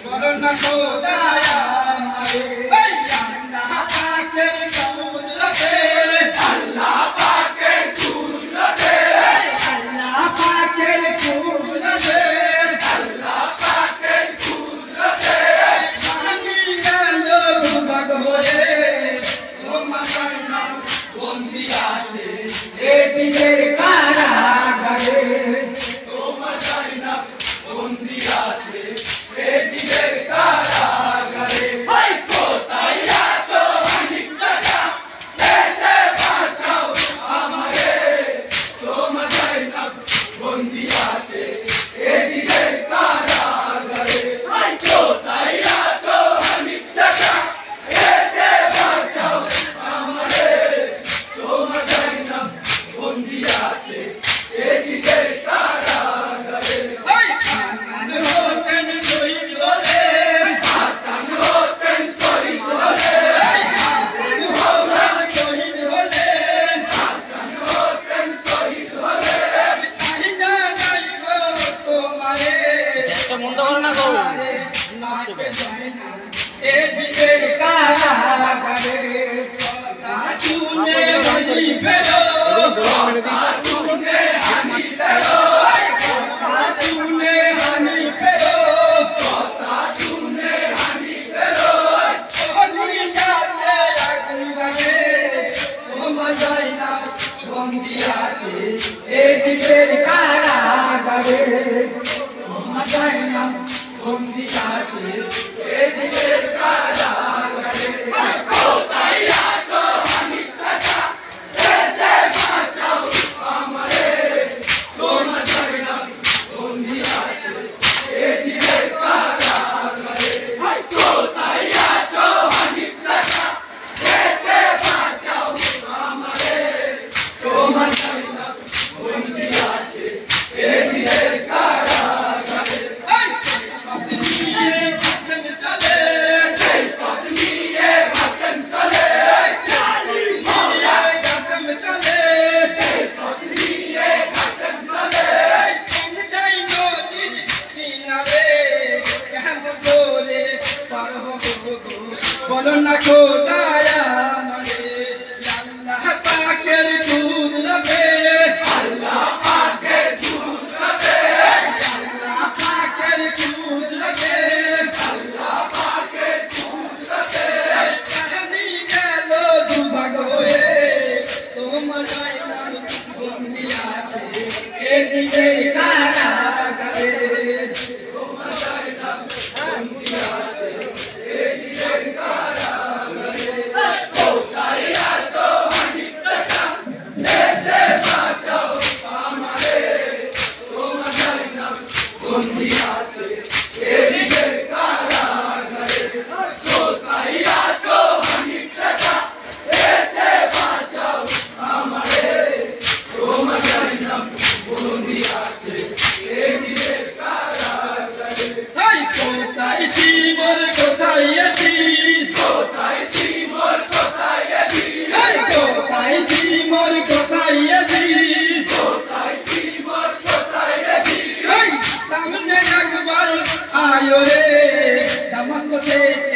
বলো না খোদায়া মানে আল্লাহ পাকের কুদরতে আল্লাহ পাকের কুদরতে আল্লাহ পাকের কুদরতে আল্লাহ পাকের কুদরতে কারণে গেল দুর্ভাগ হয়ে তোমার নাম বন্দি আছে এই দিনের কারাগারে তোমার নাম বন্দি আছে এই দিনের কারাগারে কোথায় আছো হানিফ চাচা দেশে বাঁচাও আমারে তোমার নাম বন্দি আছে এই দিনের কারাগারে কোথায় আছো হানিফ চাচা দেশে বাঁচাও আমারে তোমার নাম বন্দি আছে এই দিনের কারাগারে কোথায় শিবর কোথায় আছি কোথায় শিবর কোথায় আছি কোথায় শিবর কোথায় আছি কোথায় শিবর কোথায় আছি সামনে একবার আয়ো রে দামাস্কতে